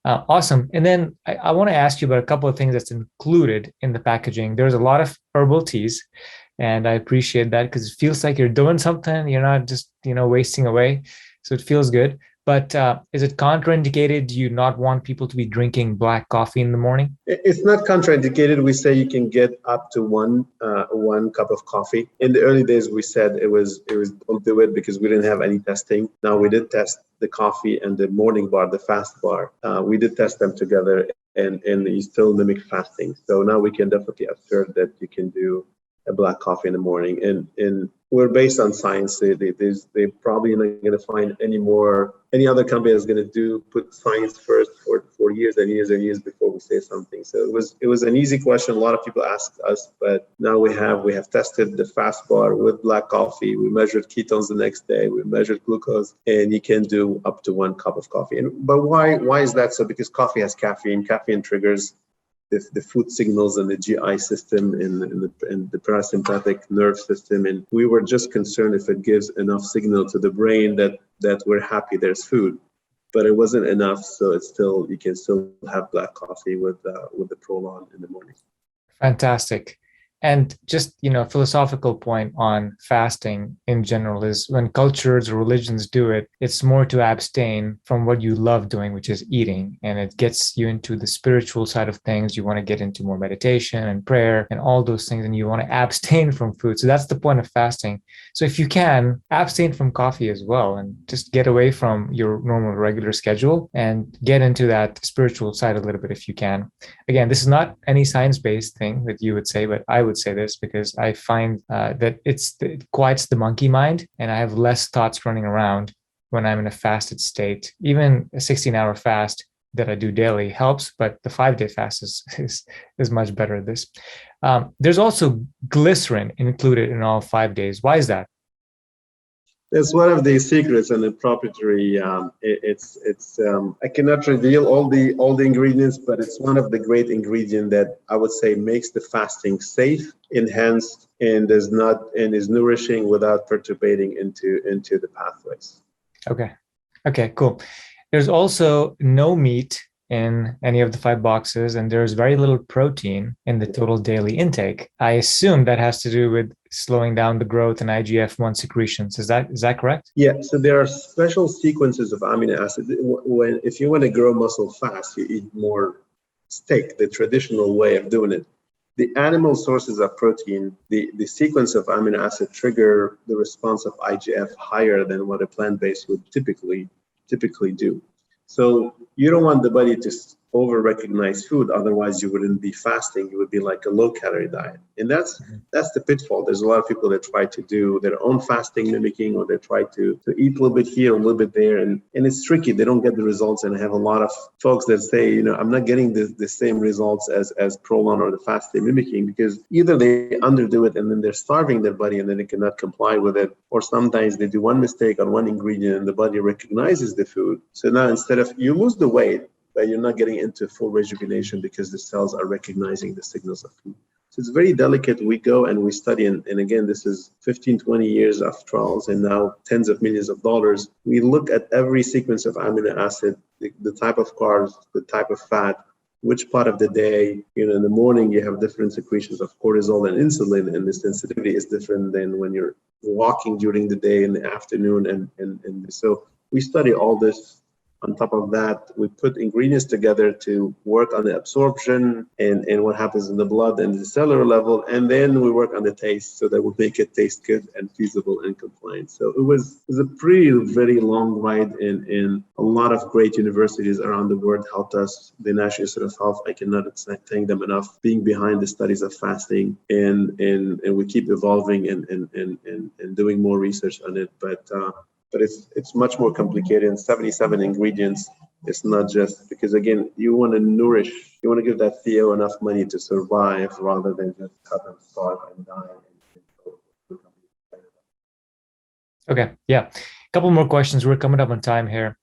Awesome. And then I want to ask you about a couple of things that's included in the packaging. There's a lot of herbal teas, and I appreciate that because it feels like you're doing something. You're not just, wasting away. So it feels good. But is it contraindicated? Do you not want people to be drinking black coffee in the morning? It's not contraindicated. We say you can get up to one cup of coffee. In the early days, we said it was don't do it because we didn't have any testing. Now we did test the coffee and the morning bar, the fast bar. We did test them together, and you still mimic fasting. So now we can definitely assert that you can do a black coffee in the morning, and we're based on science. They probably not going to find any other company that's going to put science first for years and years and years before we say something. So it was an easy question. A lot of people asked us, but now we have tested the fast bar with black coffee. We measured ketones the next day. We measured glucose, and you can do up to 1 cup of coffee. But why is that so? Because coffee has caffeine. Caffeine triggers the food signals in the GI system and the parasympathetic nerve system. And we were just concerned if it gives enough signal to the brain that we're happy there's food. But it wasn't enough, so you can still have black coffee with the Prolon in the morning. Fantastic. And just, philosophical point on fasting in general is when cultures or religions do it, it's more to abstain from what you love doing, which is eating. And it gets you into the spiritual side of things. You want to get into more meditation and prayer and all those things, and you want to abstain from food. So that's the point of fasting. So if you can, abstain from coffee as well and just get away from your normal regular schedule and get into that spiritual side a little bit if you can. Again, this is not any science-based thing that you would say, but I would say this because I find that it quiets the monkey mind, and I have less thoughts running around when I'm in a fasted state. Even a 16-hour fast that I do daily helps, but the 5-day fast is much better at this. There's also glycerin included in all 5 days. Why is that? It's one of the secrets and the proprietary. I cannot reveal all the ingredients, but it's one of the great ingredients that I would say makes the fasting safe, enhanced, and is nourishing without perturbating into the pathways. Okay, cool. There's also no meat in any of the 5 boxes, and there's very little protein in the total daily intake. I assume that has to do with slowing down the growth and IGF-1 secretions. Is that correct? Yeah, so there are special sequences of amino acids. If you want to grow muscle fast, you eat more steak, the traditional way of doing it. The animal sources of protein, the sequence of amino acid trigger the response of IGF higher than what a plant-based would typically do. So you don't want the body to over-recognize food, otherwise you wouldn't be fasting. You would be like a low-calorie diet. And that's the pitfall. There's a lot of people that try to do their own fasting mimicking, or they try to eat a little bit here, a little bit there, and it's tricky. They don't get the results, and I have a lot of folks that say, I'm not getting the same results as Prolon or the fasting mimicking, because either they underdo it and then they're starving their body and then they cannot comply with it, or sometimes they do one mistake on one ingredient and the body recognizes the food. So now instead of you lose the weight, but you're not getting into full rejuvenation because the cells are recognizing the signals of food. So it's very delicate. We go and we study, and again, this is 15, 20 years of trials and now tens of millions of dollars. We look at every sequence of amino acid, the type of carbs, the type of fat, which part of the day. In the morning, you have different secretions of cortisol and insulin, and the sensitivity is different than when you're walking during the day in the afternoon. And so we study all this. On top of that, we put ingredients together to work on the absorption and what happens in the blood and the cellular level. And then we work on the taste so that we make it taste good and feasible and compliant. So it was a very long ride, and a lot of great universities around the world helped us. The National Institute of Health, I cannot thank them enough, being behind the studies of fasting. And we keep evolving and doing more research on it. But it's much more complicated, and 77 ingredients. It's not just because, again, you want to give that Theo enough money to survive rather than just cut and starve and die. Okay, yeah. A couple more questions. We're coming up on time here,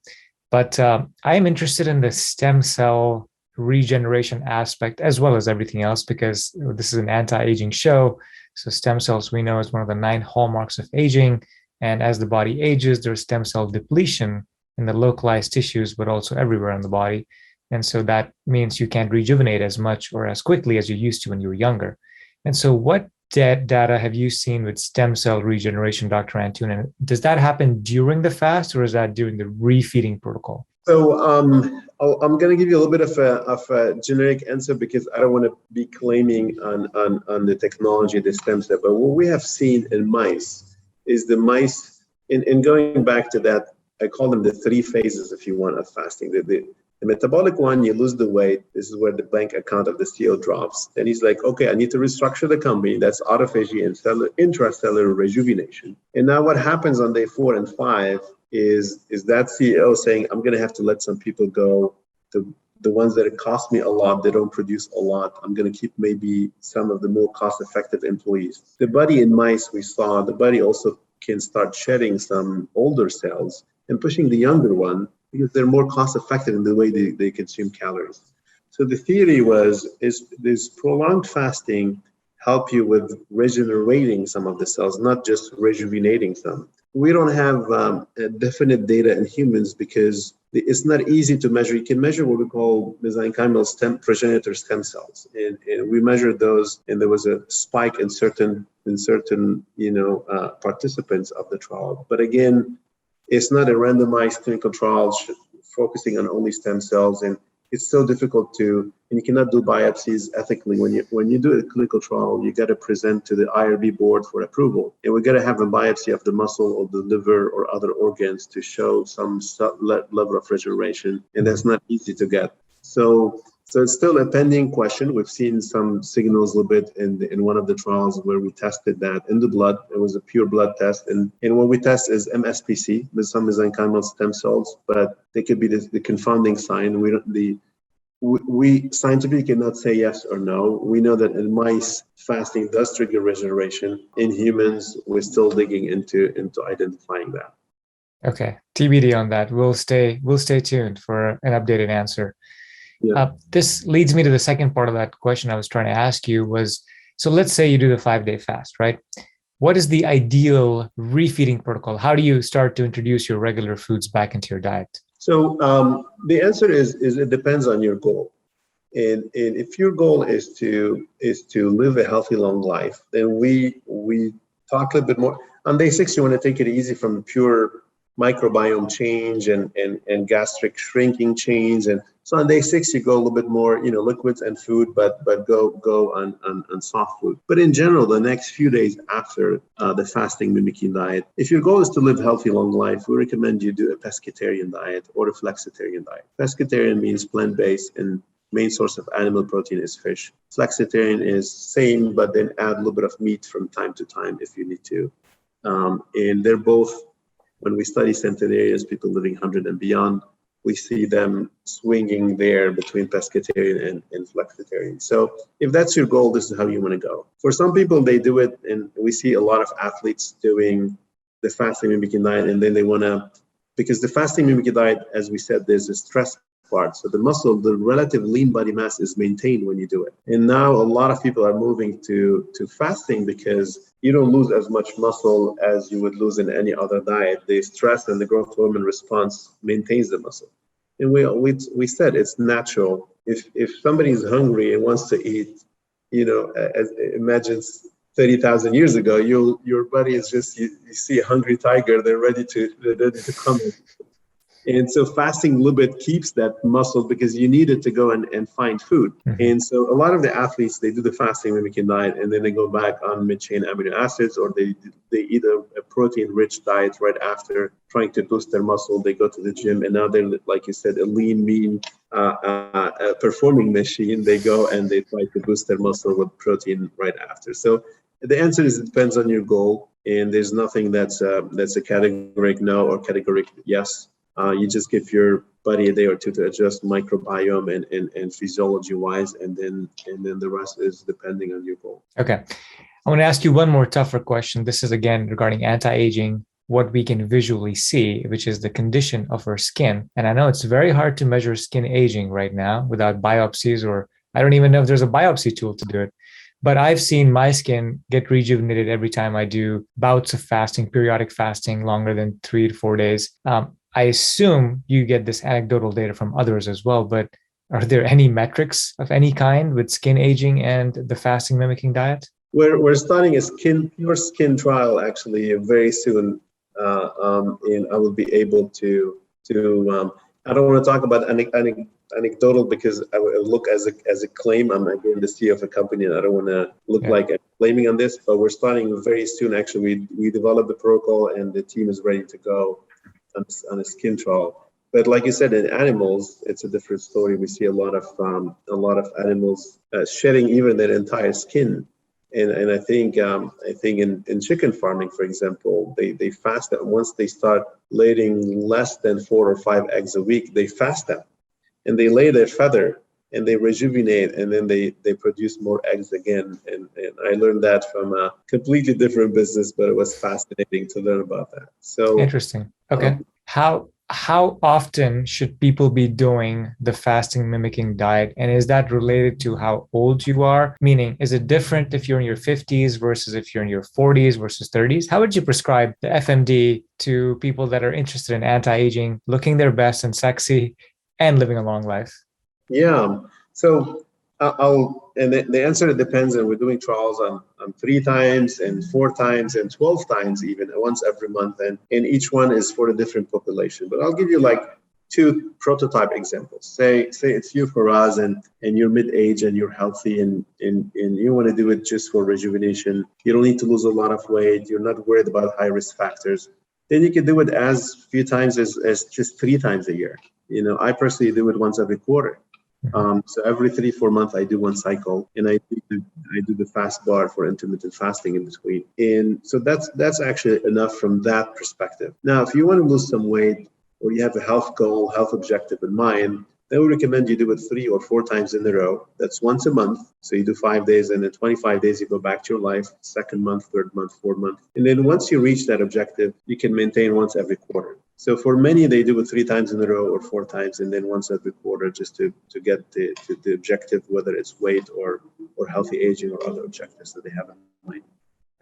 but I am interested in the stem cell regeneration aspect as well as everything else, because this is an anti-aging show. So stem cells, we know, is one of the 9 hallmarks of aging. And as the body ages, there's stem cell depletion in the localized tissues, but also everywhere in the body. And so that means you can't rejuvenate as much or as quickly as you used to when you were younger. And so what data have you seen with stem cell regeneration, Dr. Antoun? And does that happen during the fast, or is that during the refeeding protocol? So I'm going to give you a little bit of a generic answer because I don't want to be claiming on the technology, the stem cell. But what we have seen in mice is the mice, in going back to that, I call them the 3 phases, if you want, of fasting. The metabolic one, you lose the weight. This is where the bank account of the CEO drops. Then he's like, okay, I need to restructure the company. That's autophagy and intracellular rejuvenation. And now what happens on day 4 and 5 is that CEO saying, I'm going to have to let some people go. The ones that it cost me a lot, they don't produce a lot. I'm going to keep maybe some of the more cost-effective employees. The body in mice, we saw, the body also can start shedding some older cells and pushing the younger one because they're more cost-effective in the way they consume calories. So the theory is this prolonged fasting help you with regenerating some of the cells, not just rejuvenating them. We don't have definite data in humans because it's not easy to measure. You can measure what we call mesenchymal progenitor stem cells, and we measured those, and there was a spike in certain participants of the trial. But again, it's not a randomized clinical trial focusing on only stem cells, and it's so difficult and you cannot do biopsies ethically. When you do a clinical trial, you got to present to the IRB board for approval, and we got to have a biopsy of the muscle or the liver or other organs to show some level of regeneration, and that's not easy to get. So it's still a pending question. We've seen some signals a little bit in one of the trials where we tested that in the blood. It was a pure blood test. And what we test is MSPC, with some mesenchymal stem cells, but they could be the confounding sign. We scientifically cannot say yes or no. We know that in mice, fasting does trigger regeneration. In humans, we're still digging into identifying that. Okay, TBD on that. We'll stay tuned for an updated answer. Yeah. This leads me to the second part of that question I was trying to ask you was, so let's say you do the 5-day fast, right? What is the ideal refeeding protocol? How do you start to introduce your regular foods back into your diet? So the answer is it depends on your goal. And if your goal is to live a healthy, long life, then we talk a little bit more. On day 6, you want to take it easy from the pure microbiome change and gastric shrinking change, and so on day 6 you go a little bit more liquids and food, but go on soft food. But in general, the next few days after the fasting mimicking diet, if your goal is to live healthy long life, we recommend you do a pescatarian diet or a flexitarian diet. Pescatarian means plant-based, and main source of animal protein is fish. Flexitarian is same, but then add a little bit of meat from time to time if you need to. And they're both, when we study centenarians, people living 100 and beyond, we see them swinging there between pescatarian and flexitarian. So if that's your goal, this is how you want to go. For some people, they do it, and we see a lot of athletes doing the fasting mimicking diet, and then they want to, because the fasting mimicking diet, as we said, there's a stress part. So the relative lean body mass is maintained when you do it. And now a lot of people are moving to fasting because you don't lose as much muscle as you would lose in any other diet. The stress and the growth hormone response maintains the muscle. And we said it's natural. If somebody is hungry and wants to eat, imagine 30,000 years ago, your body is just, you see a hungry tiger, they're ready to come. And so fasting a little bit keeps that muscle because you need it to go and find food. Mm-hmm. And so a lot of the athletes, they do the fasting mimicking diet, and then they go back on mid-chain amino acids, or they eat a protein-rich diet right after, trying to boost their muscle. They go to the gym, and now they're, like you said, a lean, mean performing machine. They go and they try to boost their muscle with protein right after. So the answer is it depends on your goal, and there's nothing that's a categoric no or categoric yes. You just give your body a day or two to adjust microbiome and physiology wise, and then the rest is depending on your goal. Okay. I want to ask you one more tougher question. This is again regarding anti-aging, what we can visually see, which is the condition of our skin. And I know it's very hard to measure skin aging right now without biopsies, or I don't even know if there's a biopsy tool to do it. But I've seen my skin get rejuvenated every time I do bouts of fasting, periodic fasting, longer than 3 to 4 days. I assume you get this anecdotal data from others as well, but are there any metrics of any kind with skin aging and the fasting mimicking diet? We're starting a pure skin trial actually very soon, and I will be able to. I don't want to talk about anecdotal because I will look as a claim. I'm again the CEO of a company, and I don't want to look like I'm claiming on this. But we're starting very soon. Actually, we developed the protocol, and the team is ready to go on a skin trial. But like you said, in animals, it's a different story. We see a lot of animals shedding even their entire skin, and I think in chicken farming, for example, they fast them. Once they start laying less than 4 or 5 eggs a week, they fast them, and they lay their feather and they rejuvenate, and then they produce more eggs again. And I learned that from a completely different business, but it was fascinating to learn about that. So interesting. Okay. how often should people be doing the fasting mimicking diet? And is that related to how old you are? Meaning, is it different if you're in your 50s versus if you're in your 40s versus 30s? How would you prescribe the FMD to people that are interested in anti-aging, looking their best and sexy, and living a long life? Yeah. So and the answer depends, and we're doing trials on 3 times and 4 times and 12 times, even once every month. And each one is for a different population. But I'll give you like two prototype examples. Say it's you, Faraz, and you're mid-age and you're healthy and you want to do it just for rejuvenation. You don't need to lose a lot of weight. You're not worried about high risk factors. Then you can do it as few times as just 3 times a year. I personally do it once every quarter. So every 3-4 months, I do one cycle, and I do the fast bar for intermittent fasting in between. And so that's actually enough from that perspective. Now, if you want to lose some weight or you have a health goal, health objective in mind, then we recommend you do it 3 or 4 times in a row. That's once a month. So you do 5 days, and then 25 days, you go back to your life, second month, third month, fourth month. And then once you reach that objective, you can maintain once every quarter. So for many, they do it 3 times in a row or 4 times, and then once every quarter, just to get the objective, whether it's weight or healthy aging or other objectives that they have in mind.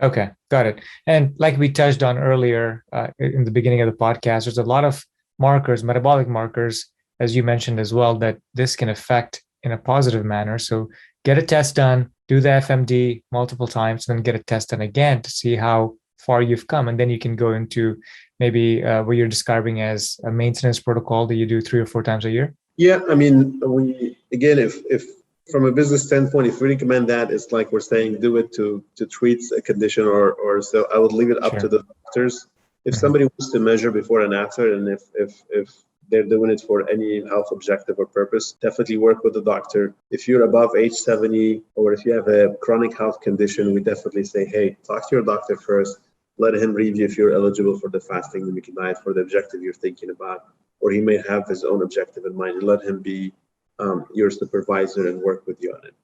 Okay, got it. And like we touched on earlier in the beginning of the podcast, there's a lot of markers, metabolic markers, as you mentioned as well, that this can affect in a positive manner. So get a test done, do the FMD multiple times, and then get a test done again to see how far you've come. And then you can go into maybe what you're describing as a maintenance protocol that you do 3 or 4 times a year. Yeah, I mean, if from a business standpoint, if we recommend that, it's like we're saying, do it to treat a condition or so. I would leave it up to the doctors. If somebody wants to measure before and after, and if they're doing it for any health objective or purpose, definitely work with the doctor. If you're above age 70 or if you have a chronic health condition, we definitely say, hey, talk to your doctor first. Let him review if you're eligible for the fasting mimicking diet for the objective you're thinking about, or he may have his own objective in mind, and let him be your supervisor and work with you on it.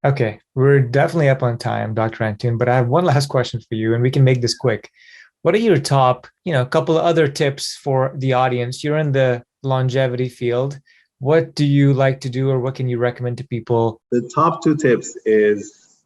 Okay, we're definitely up on time, Dr. Antoun, but I have one last question for you, and we can make this quick. What are your top, a couple of other tips for the audience? You're in the longevity field. What do you like to do, or what can you recommend to people? The top 2 tips is,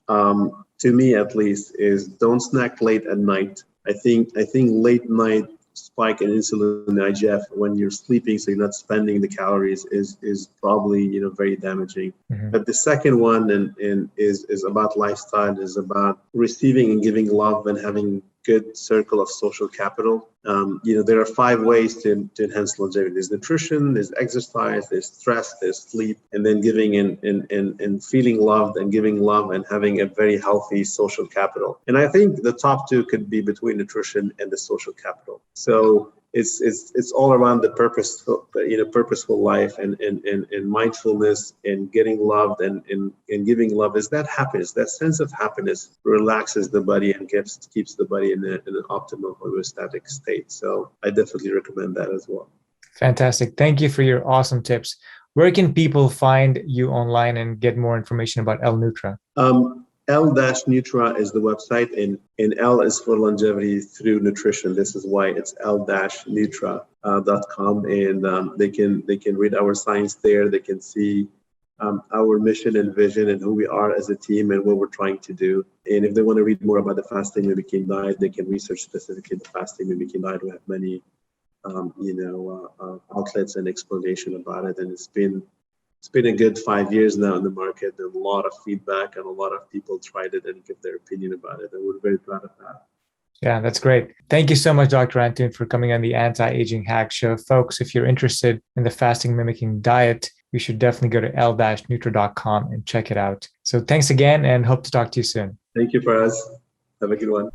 to me at least, is don't snack late at night. I think late night spike in insulin and IGF when you're sleeping, so you're not spending the calories, is probably very damaging. But the second one is about lifestyle, is about receiving and giving love and having good circle of social capital. There are 5 ways to enhance longevity. There's nutrition, there's exercise, there's stress, there's sleep, and then giving and feeling loved and giving love and having a very healthy social capital. And I think the top 2 could be between nutrition and the social capital. So it's all around the purposeful life and mindfulness and getting loved and giving love. Is that happiness, that sense of happiness relaxes the body and keeps the body in an optimal homeostatic state. So I definitely recommend that as well. Fantastic. Thank you for your awesome tips. Where can people find you online and get more information about L-Nutra? L-Nutra is the website, and L is for longevity through nutrition. This is why it's L-Nutra.com, and they can read our science there. They can see our mission and vision and who we are as a team and what we're trying to do. And if they want to read more about the fasting mimicking diet, they can research specifically the fasting mimicking diet. We have many outlets and explanation about it, and it's been a good 5 years now in the market, and a lot of feedback, and a lot of people tried it and give their opinion about it, and we're very proud of that. Yeah, that's great. Thank you so much, Dr. Antoun, for coming on the Anti-Aging Hack Show. Folks, if you're interested in the fasting mimicking diet, you should definitely go to l-nutra.com and check it out. So thanks again, and hope to talk to you soon. Thank you, Faraz. Have a good one.